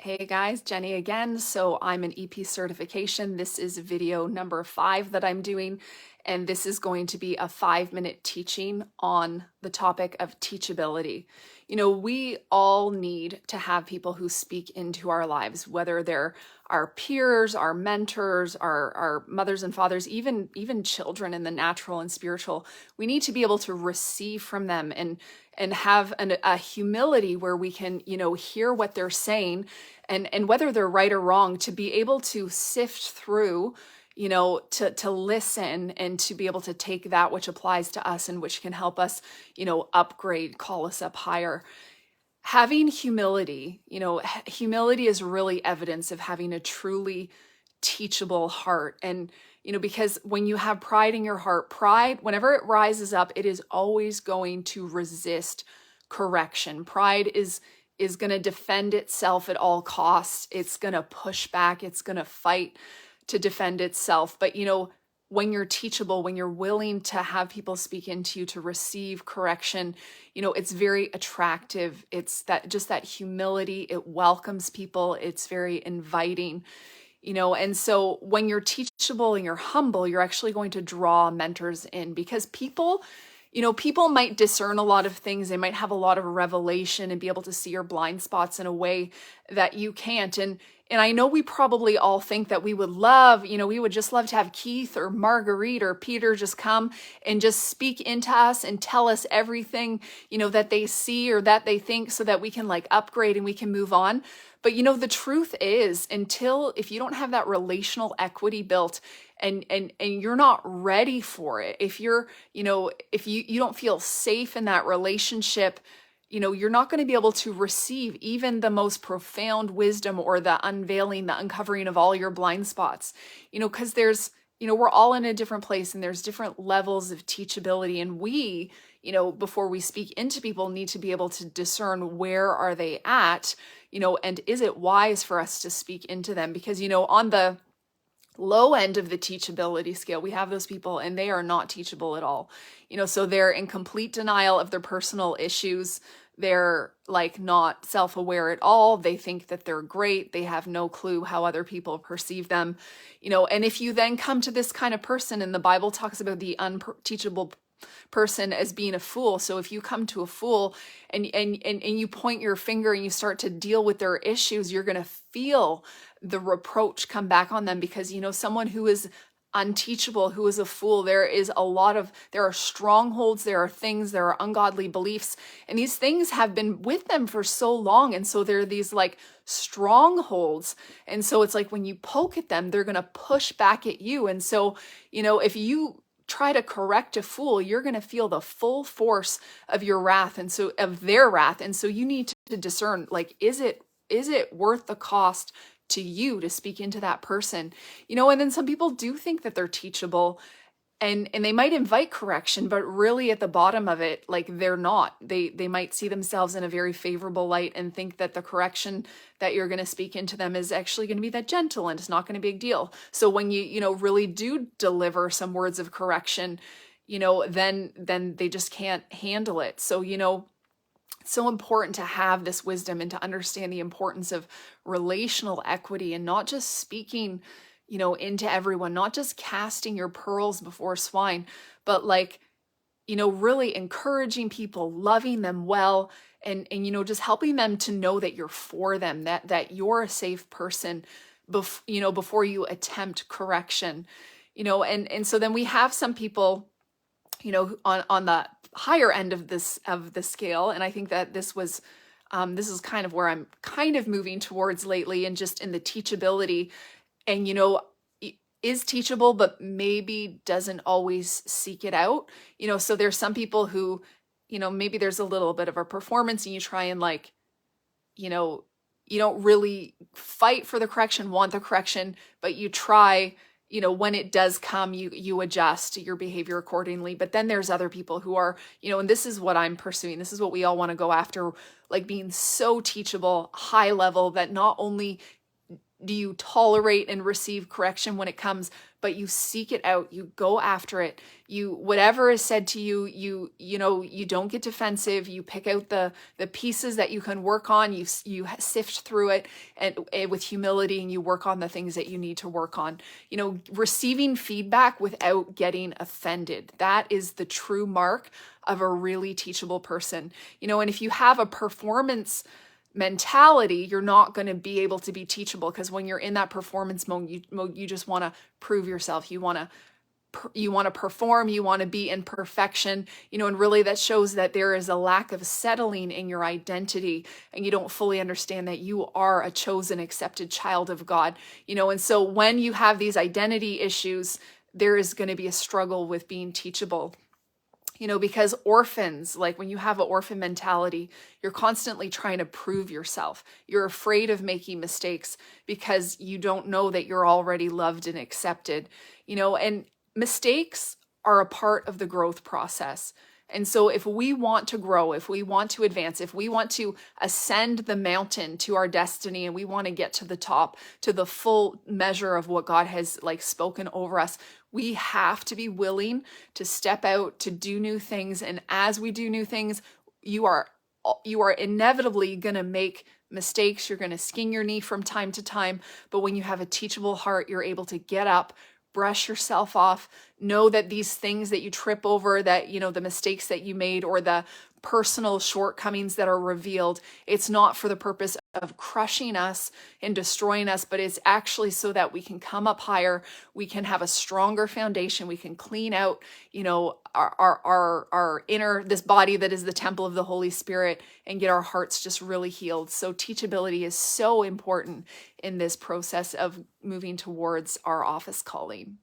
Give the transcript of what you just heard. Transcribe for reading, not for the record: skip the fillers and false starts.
Hey guys, Jenny again. So I'm an EP certification. This is video number 5 that I'm doing, and this is going to be a 5-minute teaching on the topic of teachability. We all need to have people who speak into our lives, whether they're our peers, our mentors, our mothers and fathers, even children in the natural and spiritual. We need to be able to receive from them and have a humility where we can, hear what they're saying and whether they're right or wrong, to be able to sift through, to listen and to be able to take that which applies to us and which can help us, upgrade, call us up higher. Having humility, humility is really evidence of having a truly teachable heart. And, because when you have pride in your heart, pride, whenever it rises up, it is always going to resist correction. Pride is going to defend itself at all costs. It's going to push back. It's going to fight to defend itself. But, when you're teachable, when you're willing to have people speak into you, to receive correction, it's very attractive. It's that humility. It welcomes people. It's very inviting, and so when you're teachable and you're humble, you're actually going to draw mentors in, because people might discern a lot of things. They might have a lot of revelation and be able to see your blind spots in a way that you can't. And I know we probably all think that we would love, we would just love to have Keith or Marguerite or Peter just come and just speak into us and tell us everything, that they see or that they think, so that we can upgrade and we can move on. But the truth is, if you don't have that relational equity built, and you're not ready for it, if if you don't feel safe in that relationship, you're not going to be able to receive even the most profound wisdom or the unveiling, the uncovering of all your blind spots, because we're all in a different place and there's different levels of teachability. And we, before we speak into people, need to be able to discern where are they at, and is it wise for us to speak into them? Because, on the low end of the teachability scale, we have those people and they are not teachable at all. So they're in complete denial of their personal issues. They're not self-aware at all. They think that they're great. They have no clue how other people perceive them. And if you then come to this kind of person, and the Bible talks about the unteachable person as being a fool. So if you come to a fool and you point your finger and you start to deal with their issues, you're going to feel the reproach come back on them, because someone who is unteachable, who is a fool, there are strongholds, there are things, there are ungodly beliefs, and these things have been with them for so long. And so there are these strongholds, and so it's when you poke at them, they're going to push back at you. And so if you try to correct a fool, you're going to feel the full force of your wrath, and so of their wrath. And so you need to discern, is it worth the cost to you to speak into that person? And then some people do think that they're teachable, and they might invite correction, but really at the bottom of it, they're not. They might see themselves in a very favorable light and think that the correction that you're going to speak into them is actually going to be that gentle and it's not going to be a big deal. So when you really do deliver some words of correction, then they just can't handle it. So it's so important to have this wisdom and to understand the importance of relational equity, and not just speaking into everyone, not just casting your pearls before swine, but really encouraging people, loving them well, and just helping them to know that you're for them, that you're a safe person before you attempt correction. And so then we have some people on the higher end of the scale, and I think that this is kind of where I'm kind of moving towards lately, and just in the teachability, and is teachable but maybe doesn't always seek it out. So there's some people who maybe there's a little bit of a performance, and you try and you don't really fight for the correction, want the correction, but you try, when it does come, you adjust your behavior accordingly. But then there's other people who are, and this is what I'm pursuing. This is what we all want to go after, being so teachable, high level, that not only do you tolerate and receive correction when it comes, but you seek it out, you go after it, you, whatever is said to you, you don't get defensive, you pick out the pieces that you can work on, you sift through it and with humility, and you work on the things that you need to work on. Receiving feedback without getting offended, that is the true mark of a really teachable person. And if you have a performance mentality, you're not going to be able to be teachable, because when you're in that performance mode, you just want to prove yourself. You want to perform, you want to be in perfection, and really that shows that there is a lack of settling in your identity, and you don't fully understand that you are a chosen, accepted child of God. And so when you have these identity issues, there is going to be a struggle with being teachable. Because orphans, like when you have an orphan mentality, you're constantly trying to prove yourself. You're afraid of making mistakes because you don't know that you're already loved and accepted, and mistakes are a part of the growth process. And so if we want to grow, if we want to advance, if we want to ascend the mountain to our destiny, and we want to get to the top, to the full measure of what God has spoken over us, we have to be willing to step out, to do new things. And as we do new things, you are inevitably going to make mistakes. You're going to skin your knee from time to time. But when you have a teachable heart, you're able to get up, brush yourself off, know that these things that you trip over, that, the mistakes that you made, or the personal shortcomings that are revealed, it's not for the purpose of crushing us and destroying us, but it's actually so that we can come up higher, we can have a stronger foundation, we can clean out, our inner, this body that is the temple of the Holy Spirit, and get our hearts just really healed. So teachability is so important in this process of moving towards our office calling.